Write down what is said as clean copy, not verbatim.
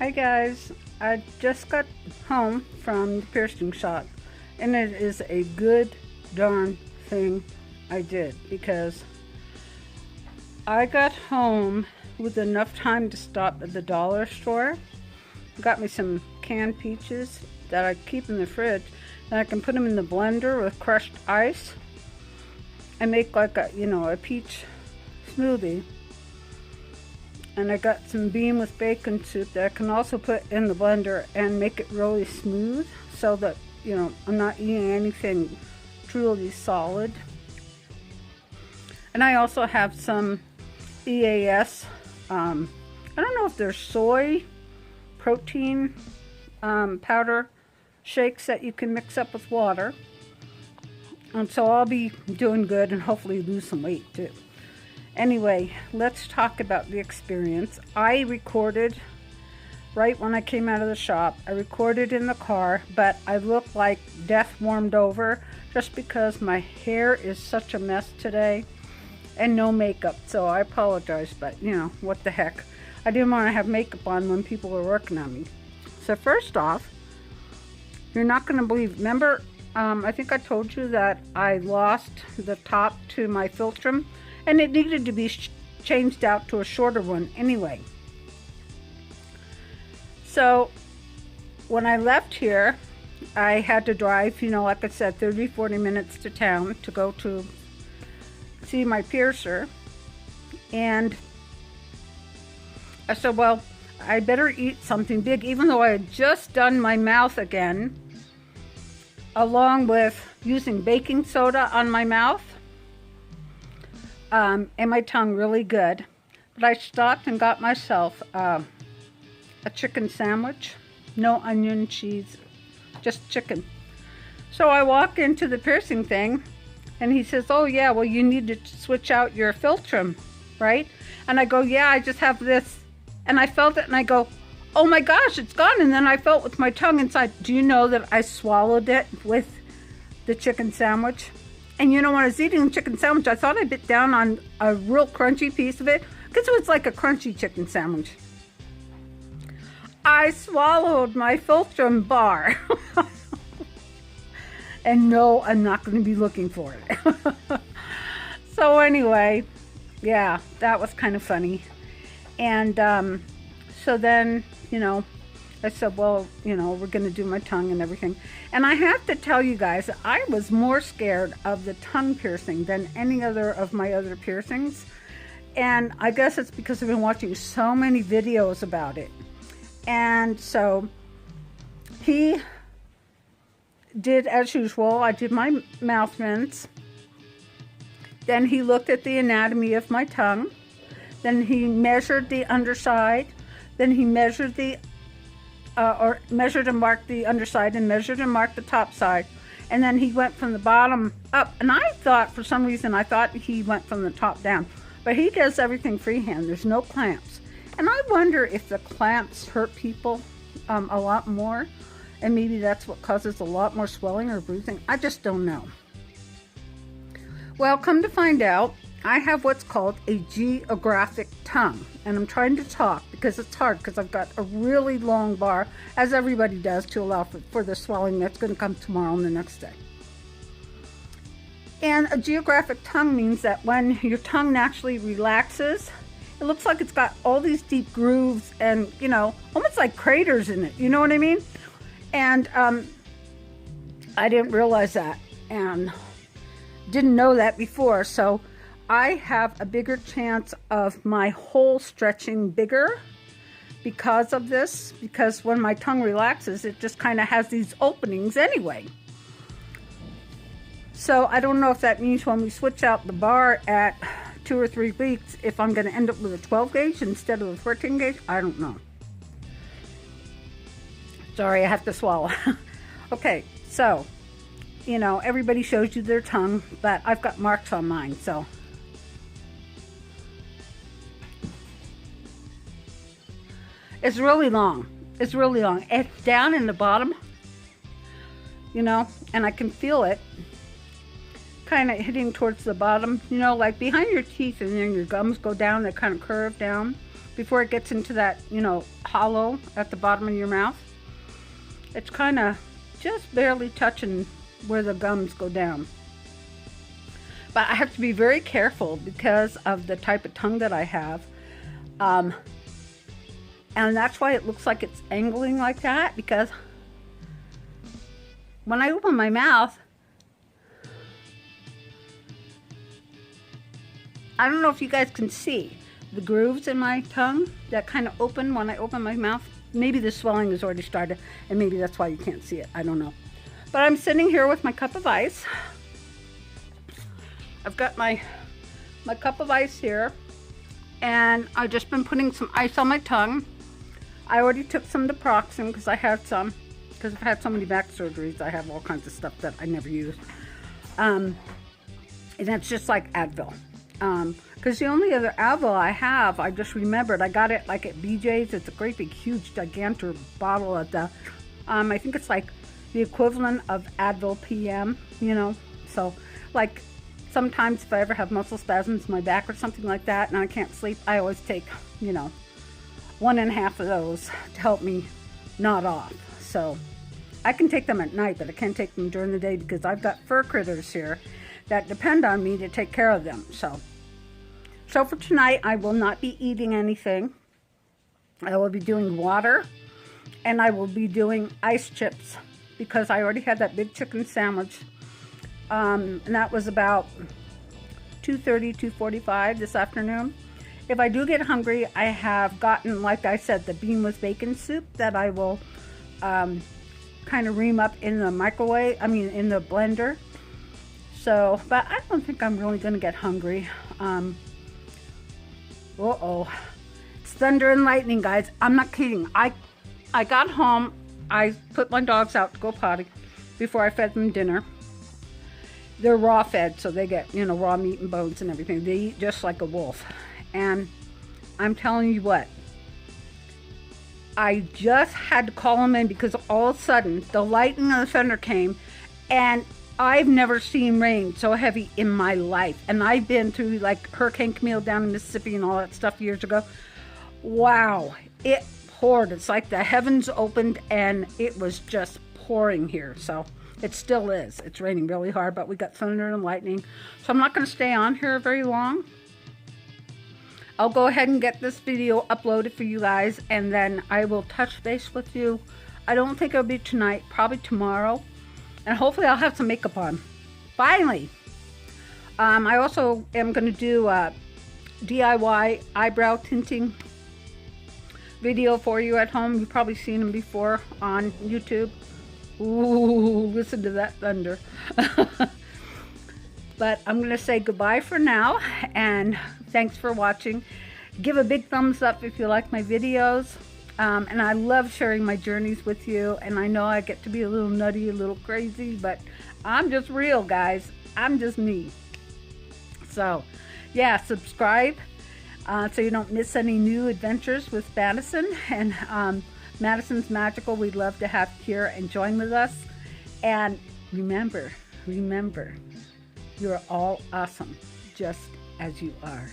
Hi guys, I just got home from the piercing shop and it is a good darn thing I did because I got home with enough time to stop at the dollar store. Got me some canned peaches that I keep in the fridge and I can put them in the blender with crushed ice and make like a peach smoothie. And I got some bean with bacon soup that I can also put in the blender and make it really smooth so that, I'm not eating anything truly solid. And I also have some EAS, I don't know if they're soy protein powder shakes that you can mix up with water. And so I'll be doing good and hopefully lose some weight too. Anyway, let's talk about the experience. I recorded right when I came out of the shop. I recorded in the car, but I look like death warmed over just because my hair is such a mess today and no makeup. So I apologize, but what the heck. I didn't want to have makeup on when people were working on me. So first off, you're not going to believe, remember, I think I told you that I lost the top to my philtrum. And it needed to be changed out to a shorter one anyway. So when I left here, I had to drive, like I said, 30, 40 minutes to town to go to see my piercer. And I said, well, I better eat something big, even though I had just done my mouth again, along with using baking soda on my mouth. And my tongue really good. But I stopped and got myself a chicken sandwich. No onion, cheese, just chicken. So I walk into the piercing thing and he says, oh yeah, well you need to switch out your philtrum, right? And I go, yeah, I just have this. And I felt it and I go, oh my gosh, it's gone. And then I felt with my tongue inside. Do you know that I swallowed it with the chicken sandwich? And when I was eating the chicken sandwich, I thought I bit down on a real crunchy piece of it because it was like a crunchy chicken sandwich. I swallowed my philtrum bar. And no, I'm not going to be looking for it. So anyway, yeah, that was kind of funny. And so then, I said, well, we're going to do my tongue and everything. And I have to tell you guys, I was more scared of the tongue piercing than any other of my other piercings. And I guess it's because I've been watching so many videos about it. And so he did as usual. I did my mouth rinse. Then he looked at the anatomy of my tongue. Then he measured the underside. Then he measured measured and marked the underside and measured and marked the top side. And then he went from the bottom up. And I thought, for some reason, he went from the top down. But he does everything freehand. There's no clamps. And I wonder if the clamps hurt people a lot more. And maybe that's what causes a lot more swelling or bruising. I just don't know. Well, come to find out, I have what's called a geographic tongue. And I'm trying to talk because it's hard because I've got a really long bar, as everybody does, to allow for the swelling that's going to come tomorrow and the next day. And a geographic tongue means that when your tongue naturally relaxes, it looks like it's got all these deep grooves and, almost like craters in it. You know what I mean? And I didn't realize that and didn't know that before. So I have a bigger chance of my hole stretching bigger because of this, because when my tongue relaxes, it just kind of has these openings anyway. So I don't know if that means when we switch out the bar at 2 or 3 weeks, if I'm going to end up with a 12 gauge instead of a 14 gauge, I don't know. Sorry, I have to swallow. Okay, so, everybody shows you their tongue, but I've got marks on mine, so. It's really long. It's really long. It's down in the bottom, and I can feel it kind of hitting towards the bottom, you know, like behind your teeth, and then your gums go down, they kind of curve down before it gets into that, you know, hollow at the bottom of your mouth. It's kind of just barely touching where the gums go down. But I have to be very careful because of the type of tongue that I have. And that's why it looks like it's angling like that, because when I open my mouth, I don't know if you guys can see the grooves in my tongue that kind of open when I open my mouth. Maybe the swelling has already started, and maybe that's why you can't see it. I don't know. But I'm sitting here with my cup of ice. I've got my cup of ice here, and I've just been putting some ice on my tongue. I already took some naproxen because I had some, because I've had so many back surgeries. I have all kinds of stuff that I never use. And that's just like Advil. Because the only other Advil I have, I just remembered, I got it like at BJ's. It's a great big huge gigantic bottle of the, I think it's like the equivalent of Advil PM, you know. So like sometimes if I ever have muscle spasms in my back or something like that and I can't sleep, I always take, you know, 1.5 of those to help me nod off. So I can take them at night, but I can't take them during the day because I've got fur critters here that depend on me to take care of them. So for tonight, I will not be eating anything. I will be doing water, and I will be doing ice chips because I already had that big chicken sandwich. And that was about 2:30, 2:45 this afternoon. If I do get hungry, I have gotten, like I said, the bean with bacon soup that I will kind of ream up in the microwave, in the blender. So, but I don't think I'm really going to get hungry. Uh-oh. It's thunder and lightning, guys. I'm not kidding. I got home. I put my dogs out to go potty before I fed them dinner. They're raw fed, so they get, you know, raw meat and bones and everything. They eat just like a wolf. And I'm telling you what, I just had to call them in because all of a sudden the lightning and the thunder came, and I've never seen rain so heavy in my life. And I've been through like Hurricane Camille down in Mississippi and all that stuff years ago. Wow, it poured. It's like the heavens opened and it was just pouring here. So it still is. It's raining really hard, but we got thunder and lightning. So I'm not going to stay on here very long. I'll go ahead and get this video uploaded for you guys, and then I will touch base with you. I don't think it'll be tonight, probably tomorrow. And hopefully I'll have some makeup on. Finally! I also am going to do a DIY eyebrow tinting video for you at home. You've probably seen them before on YouTube. Ooh, listen to that thunder. But I'm going to say goodbye for now, and thanks for watching. Give a big thumbs up if you like my videos. And I love sharing my journeys with you, and I know I get to be a little nutty, a little crazy, but I'm just real, guys. I'm just me. So, yeah, subscribe so you don't miss any new adventures with Madison. And Madison's Magical, we'd love to have you here and join with us. And remember, you're all awesome, just as you are.